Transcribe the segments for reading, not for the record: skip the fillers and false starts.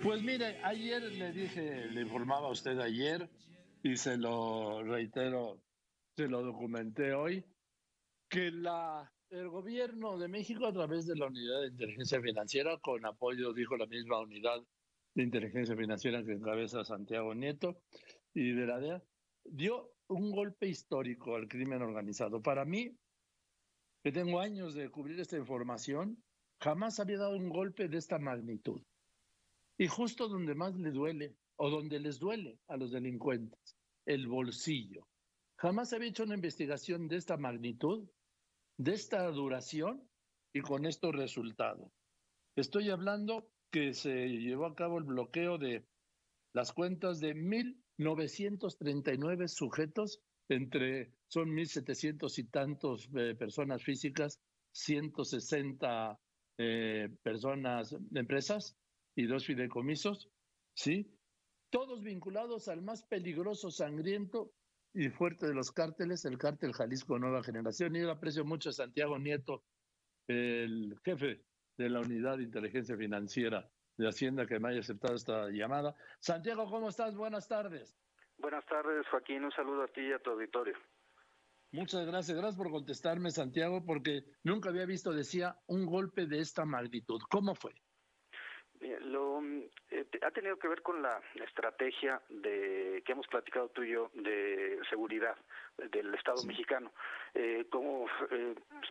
Pues mire, ayer le dije, le informaba a usted ayer y se lo reitero, se lo documenté hoy, que el gobierno de México a través de la Unidad de Inteligencia Financiera, con apoyo, dijo la misma Unidad de Inteligencia Financiera que encabeza Santiago Nieto y de la DEA, dio un golpe histórico al crimen organizado. Para mí, que tengo años de cubrir esta información, jamás había dado un golpe de esta magnitud. Y justo donde más le duele, o donde les duele a los delincuentes, el bolsillo. Jamás había hecho una investigación de esta magnitud, de esta duración y con estos resultados. Estoy hablando que se llevó a cabo el bloqueo de las cuentas de 1,939 sujetos, son 1,700 y tantos personas físicas, 160 personas, empresas y 2 fideicomisos, ¿sí? Todos vinculados al más peligroso, sangriento y fuerte de los cárteles, el cártel Jalisco Nueva Generación. Y yo aprecio mucho a Santiago Nieto, el jefe de la Unidad de Inteligencia Financiera de Hacienda, que me haya aceptado esta llamada. Santiago, ¿cómo estás? Buenas tardes. Buenas tardes, Joaquín. Un saludo a ti y a tu auditorio. Muchas gracias. Gracias por contestarme, Santiago, porque nunca había visto, decía, un golpe de esta magnitud. ¿Cómo fue? Ha tenido que ver con la estrategia que hemos platicado tú y yo de seguridad del Estado mexicano. Como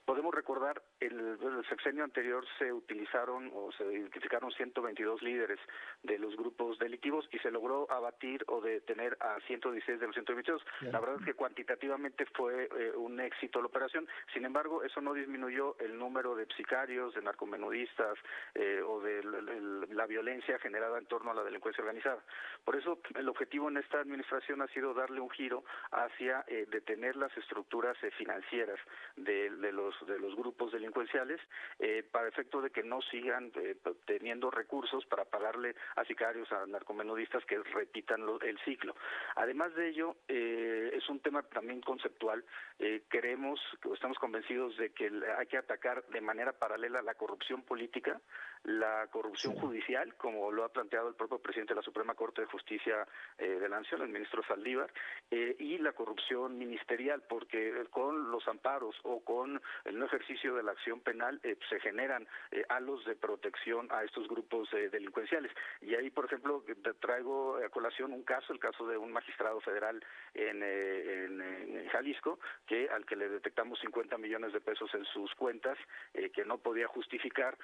podemos recordar, el sexenio anterior se utilizaron o se identificaron 122 líderes de los grupos delictivos y se logró abatir o detener a 116 de los 122. La verdad es que cuantitativamente fue un éxito la operación. Sin embargo, eso no disminuyó el número de sicarios, de narcomenudistas o de la violencia generada en torno a la delincuencia organizada. Por eso el objetivo en esta administración ha sido darle un giro hacia detener las estructuras financieras de los grupos delincuenciales para efecto de que no sigan teniendo recursos para pagarle a sicarios, a narcomenudistas que repitan el ciclo. Además de ello, es un tema también conceptual. Estamos convencidos de que hay que atacar de manera paralela la corrupción política, la corrupción judicial, como lo ha planteado el propio presidente de la Suprema Corte de Justicia de la Nación, el ministro Saldívar, y la corrupción ministerial, porque con los amparos o con el no ejercicio de la acción penal se generan halos de protección a estos grupos delincuenciales. Y ahí, por ejemplo, traigo a colación el caso de un magistrado federal en Jalisco, al que le detectamos 50 millones de pesos en sus cuentas, que no podía justificar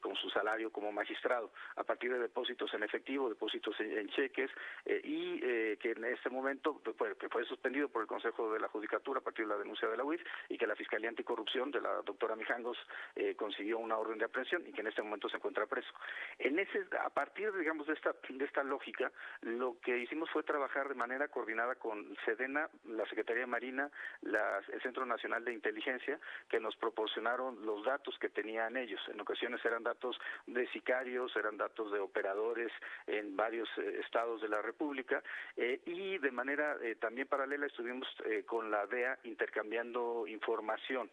con su salario como magistrado, a partir de depósitos en efectivo, depósitos en cheques, y que en este momento que fue suspendido por el Consejo de la Judicatura a partir de la denuncia de la UIF, y que la Fiscalía Anticorrupción de la doctora Mijangos consiguió una orden de aprehensión y que en este momento se encuentra preso. A partir, digamos, de esta lógica, lo que hicimos fue trabajar de manera coordinada con SEDENA, la Secretaría de Marina, el Centro Nacional de Inteligencia, que nos proporcionaron los datos que tenían ellos. En ocasiones eran datos de sicarios, eran datos de operadores en varios estados de la República, y de manera también paralela estuvimos con la DEA intercambiando información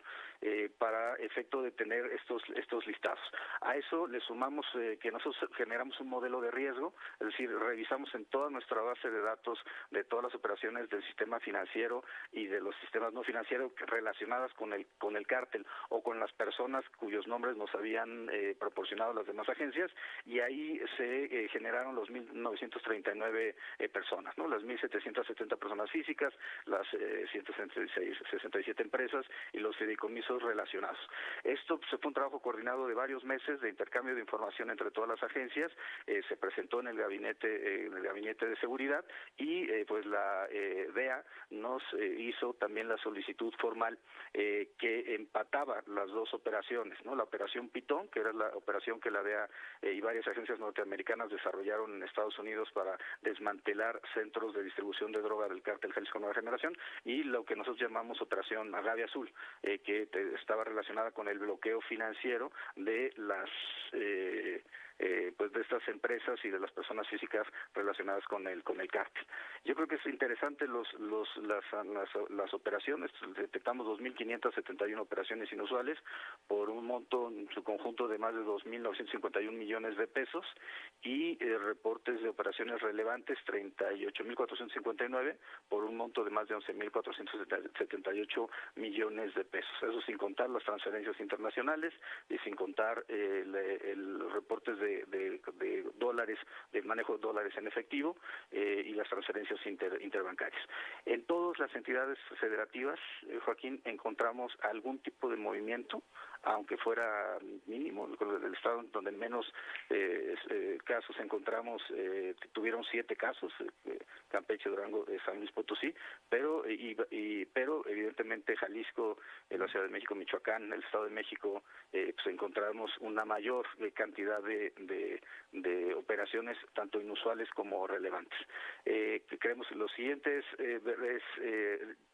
para efecto de tener estos listados. A eso le sumamos que nosotros generamos un modelo de riesgo, es decir, revisamos en toda nuestra base de datos de todas las operaciones del sistema financiero y de los sistemas no financieros relacionadas con el cártel o con las personas cuyos nombres nos habían proporcionado las demás agencias, y ahí se generaron los 1,939 personas, ¿no? Las 1,770 personas físicas, las 167 empresas y los fideicomisos relacionados. Esto fue un trabajo coordinado de varios meses de intercambio de información entre todas las agencias, se presentó en el gabinete de seguridad, y pues la DEA nos hizo también la solicitud formal que empataba las dos operaciones, ¿no? La operación Pitón, que era la operación que la DEA y varias agencias norteamericanas desarrollaron en Estados Unidos para desmantelar centros de distribución de droga del cártel Jalisco Nueva Generación, y lo que nosotros llamamos operación Agave Azul, que estaba relacionada con el bloqueo financiero de pues de estas empresas y de las personas físicas relacionadas con el cártel. Yo creo que es interesante las operaciones. Detectamos 2.571 operaciones inusuales por un monto en su conjunto de más de 2.951 millones de pesos y reportes de operaciones relevantes 38.459 por un monto de más de 11.478 millones de pesos. Eso sin contar las transferencias internacionales y sin contar el reportes de dólares, del manejo de dólares en efectivo y las transferencias interbancarias. En todas las entidades federativas, Joaquín, encontramos algún tipo de movimiento, aunque fuera mínimo. El estado donde menos casos encontramos, tuvieron 7 casos, Campeche, Durango, San Luis Potosí, pero evidentemente Jalisco, la Ciudad de México, Michoacán, el Estado de México, pues encontramos una mayor cantidad de operaciones, tanto inusuales como relevantes. Creemos lo siguiente es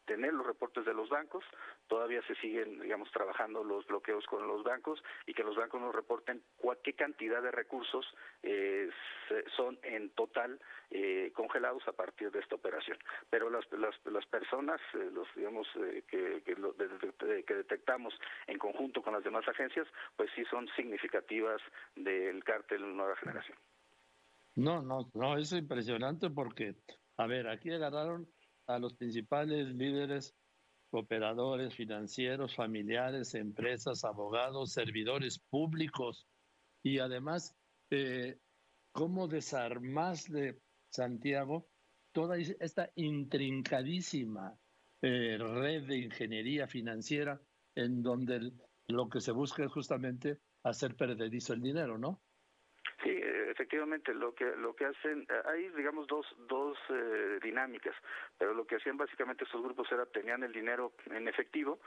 tener los reportes de los bancos. Todavía se siguen, digamos, trabajando los bloqueos con los bancos y que los bancos nos reporten qué cantidad de recursos son en total congelados a partir de esta operación. Pero las personas, que detectamos en conjunto con las demás agencias, pues sí son significativas del cártel Nueva Generación. No, es impresionante porque, a ver, aquí agarraron a los principales líderes, operadores financieros, familiares, empresas, abogados, servidores públicos y además, ¿cómo desarmarle, Santiago, toda esta intrincadísima red de ingeniería financiera en donde lo que se busca es justamente hacer perdedizo el dinero, ¿no? Sí, efectivamente, lo que hacen, hay digamos dos dinámicas, pero lo que hacían básicamente estos grupos tenían el dinero en efectivo,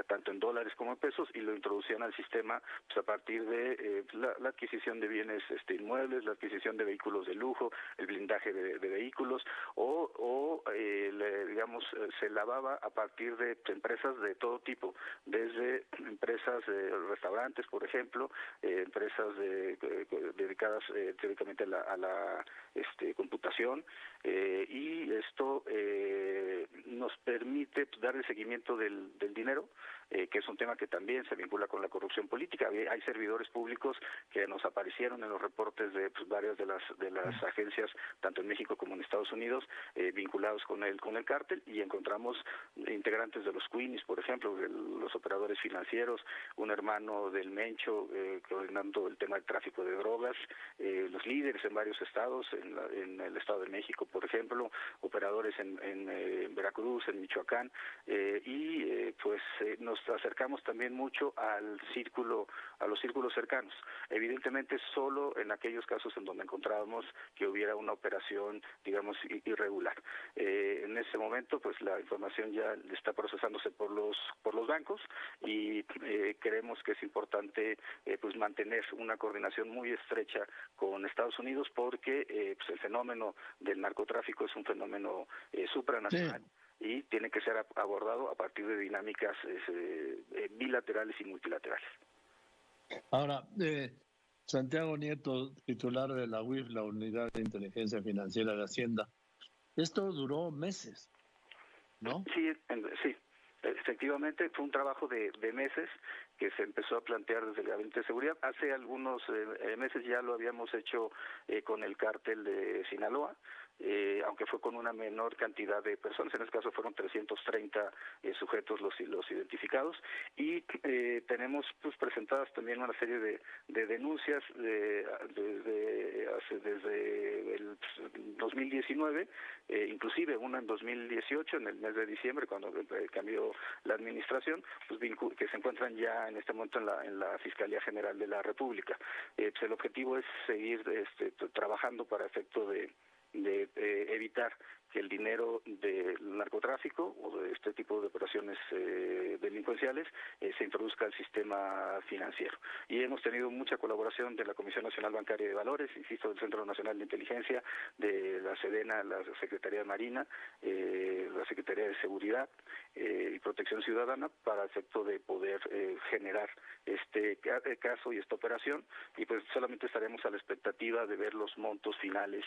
tanto en dólares como en pesos, y lo introducían al sistema pues a partir de la adquisición de bienes inmuebles, la adquisición de vehículos de lujo, el blindaje de vehículos, se lavaba a partir de empresas de todo tipo, desde empresas de restaurantes, por ejemplo, empresas dedicadas teóricamente a la computación, y esto nos permite darle seguimiento del dinero, que es un tema que también se vincula con la corrupción política. Hay servidores públicos que nos aparecieron en los reportes de varias de las agencias, tanto en México como en Estados Unidos, vinculados con el cártel, y encontramos integrantes de los Queenies, por ejemplo, de los operadores financieros, un hermano del Mencho coordinando el tema del tráfico de drogas, los líderes en varios estados, en el Estado de México, por ejemplo, operadores en Veracruz, en Michoacán, nos acercamos también mucho a los círculos cercanos. Evidentemente solo en aquellos casos en donde encontrábamos que hubiera una operación, digamos, irregular. En ese momento, pues la información ya está procesándose por los bancos, y creemos que es importante pues mantener una coordinación muy estrecha con Estados Unidos, porque pues el fenómeno del narcotráfico es un fenómeno supranacional. Sí. Y tiene que ser abordado a partir de dinámicas bilaterales y multilaterales. Ahora, Santiago Nieto, titular de la UIF, la Unidad de Inteligencia Financiera de Hacienda, esto duró meses, ¿no? Sí, efectivamente fue un trabajo de meses que se empezó a plantear desde el Gabinete de Seguridad. Hace algunos meses ya lo habíamos hecho con el cártel de Sinaloa, aunque fue con una menor cantidad de personas. En este caso fueron 330 sujetos los identificados, y tenemos pues presentadas también una serie de denuncias desde el 2019, inclusive una en 2018, en el mes de diciembre, cuando cambió la administración, pues que se encuentran ya en este momento en la Fiscalía General de la República. Pues el objetivo es seguir trabajando para efecto de evitar que el dinero del narcotráfico o de este tipo de operaciones delincuenciales se introduzca al sistema financiero. Y hemos tenido mucha colaboración de la Comisión Nacional Bancaria de Valores, insisto, del Centro Nacional de Inteligencia, de la SEDENA, la Secretaría de Marina, la Secretaría de Seguridad y Protección Ciudadana, para efecto de poder generar este caso y esta operación, y pues solamente estaremos a la expectativa de ver los montos finales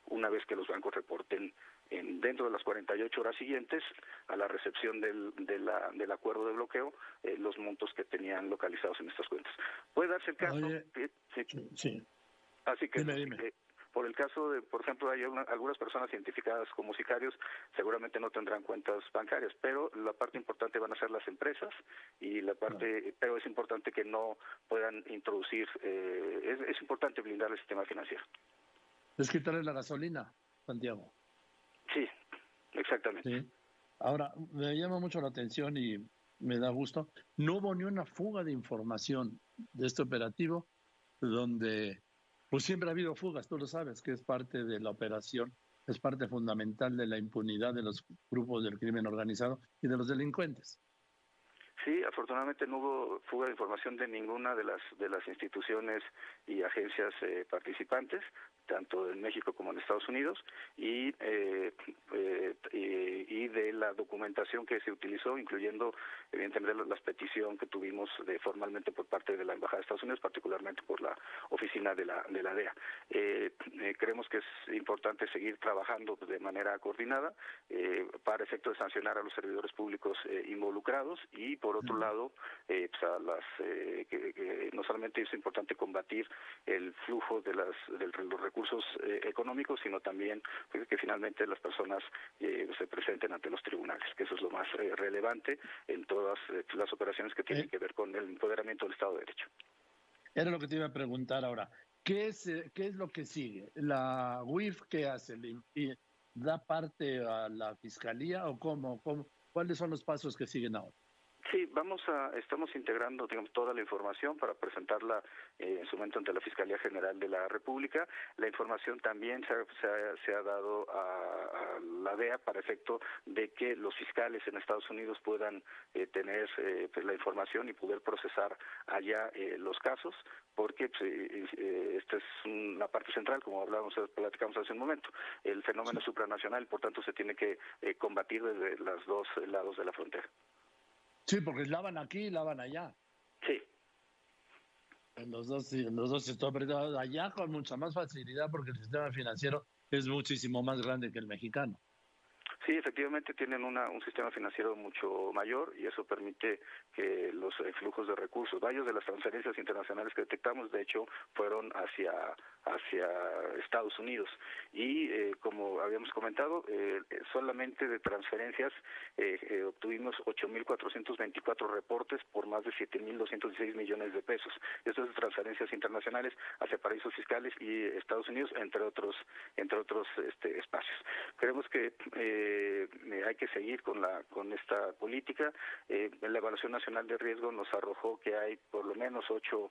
una vez que los bancos reporten dentro de las 48 horas siguientes a la recepción del acuerdo de bloqueo los montos que tenían localizados en estas cuentas. Puede darse el caso. Oye, sí. Así que Dime. por el caso de, por ejemplo, hay algunas personas identificadas como sicarios, seguramente no tendrán cuentas bancarias, pero la parte importante van a ser las empresas y la parte, pero es importante que no puedan introducir, es importante blindar el sistema financiero. Es quitarle la gasolina, Santiago. Sí, exactamente. Sí. Ahora, me llama mucho la atención y me da gusto. No hubo ni una fuga de información de este operativo, donde pues siempre ha habido fugas, tú lo sabes, que es parte de la operación, es parte fundamental de la impunidad de los grupos del crimen organizado y de los delincuentes. Sí, afortunadamente no hubo fuga de información de ninguna de las instituciones y agencias participantes, tanto en México como en Estados Unidos, y de la documentación que se utilizó, incluyendo evidentemente la petición que tuvimos formalmente por parte de la Embajada de Estados Unidos, particularmente por la oficina de la DEA. Creemos que es importante seguir trabajando de manera coordinada para efecto de sancionar a los servidores públicos involucrados, y por otro lado, pues que no solamente es importante combatir el flujo de los recursos económicos, sino también pues, que finalmente las personas se presenten ante los tribunales, que eso es lo más relevante en todas las operaciones que tienen que ver con el empoderamiento del Estado de Derecho. Era lo que te iba a preguntar ahora. ¿Qué es lo que sigue? ¿La UIF qué hace? ¿Da parte a la Fiscalía o cómo? ¿Cuáles son los pasos que siguen ahora? Sí, estamos integrando, digamos, toda la información para presentarla en su momento ante la Fiscalía General de la República. La información también se ha dado a la DEA para efecto de que los fiscales en Estados Unidos puedan tener pues, la información y poder procesar allá los casos, porque pues, esta es una parte central, como platicamos hace un momento. El fenómeno supranacional, por tanto, se tiene que combatir desde los dos lados de la frontera. Sí, porque lavan aquí y lavan allá. Sí. En los dos se está apretado allá con mucha más facilidad porque el sistema financiero es muchísimo más grande que el mexicano. Sí, efectivamente tienen un sistema financiero mucho mayor y eso permite que los flujos de recursos, varios de las transferencias internacionales que detectamos, de hecho, fueron hacia Estados Unidos. Y como habíamos comentado, solamente de transferencias obtuvimos 8.424 reportes por más de 7.216 millones de pesos. Estas transferencias internacionales hacia paraísos fiscales y Estados Unidos, entre otros espacios. Creemos que hay que seguir con esta política. La Evaluación Nacional de Riesgo nos arrojó que hay por lo menos 8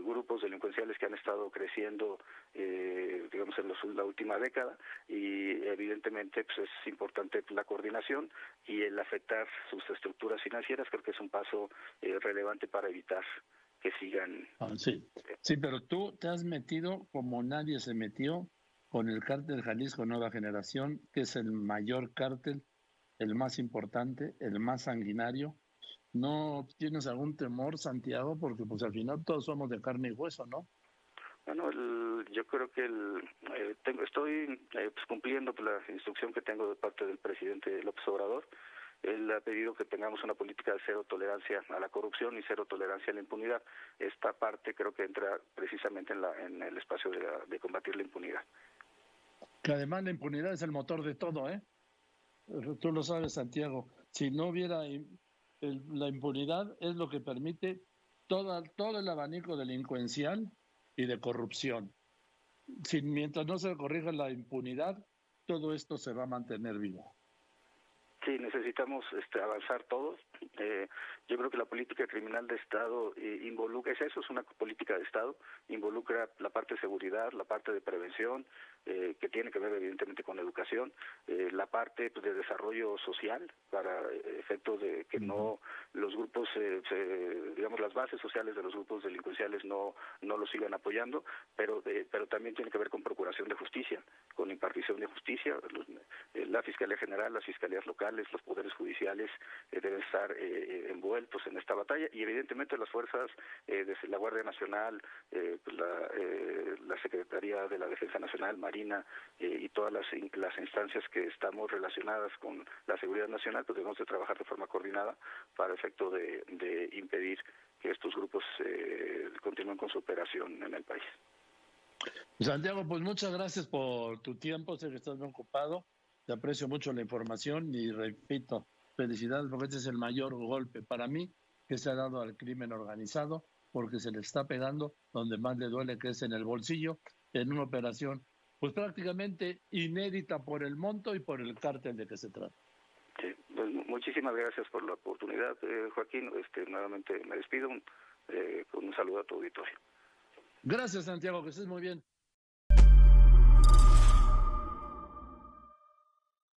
grupos delincuenciales que han estado creciendo, digamos, en la última década, y evidentemente pues, es importante la coordinación y el afectar sus estructuras financieras. Creo que es un paso relevante para evitar que sigan. Sí, pero tú te has metido como nadie se metió con el cártel Jalisco Nueva Generación, que es el mayor cártel, el más importante, el más sanguinario. ¿No tienes algún temor, Santiago? Porque pues al final todos somos de carne y hueso, ¿no? Bueno, yo creo que estoy pues, cumpliendo la instrucción que tengo de parte del presidente López Obrador. Él ha pedido que tengamos una política de cero tolerancia a la corrupción y cero tolerancia a la impunidad. Esta parte creo que entra precisamente en el espacio de combatir la impunidad. Que además la impunidad es el motor de todo, ¿eh? Tú lo sabes, Santiago. Si no hubiera la impunidad, es lo que permite todo el abanico delincuencial y de corrupción. Mientras no se corrija la impunidad, todo esto se va a mantener vivo. Sí, necesitamos avanzar todos. Yo creo que la política criminal de Estado involucra, es una política de Estado, involucra la parte de seguridad, la parte de prevención, que tiene que ver evidentemente con educación, la parte pues, de desarrollo social para efectos de que no los grupos, digamos las bases sociales de los grupos delincuenciales no lo sigan apoyando, pero también tiene que ver con procuración de justicia, con impartición de justicia. La Fiscalía General, las fiscalías locales, los poderes judiciales deben estar envueltos en esta batalla y evidentemente las fuerzas desde la Guardia Nacional, pues la Secretaría de la Defensa Nacional, Marina y todas las instancias que estamos relacionadas con la seguridad nacional, pues debemos de trabajar de forma coordinada para efecto de impedir que estos grupos continúen con su operación en el país. Santiago, pues muchas gracias por tu tiempo, sé que estás muy ocupado, te aprecio mucho la información y repito, felicidades porque este es el mayor golpe para mí que se ha dado al crimen organizado porque se le está pegando donde más le duele, que es en el bolsillo, en una operación pues prácticamente inédita por el monto y por el cártel de que se trata. Sí, pues muchísimas gracias por la oportunidad, Joaquín. Nuevamente me despido con un saludo a tu auditorio. Gracias, Santiago, que estés muy bien.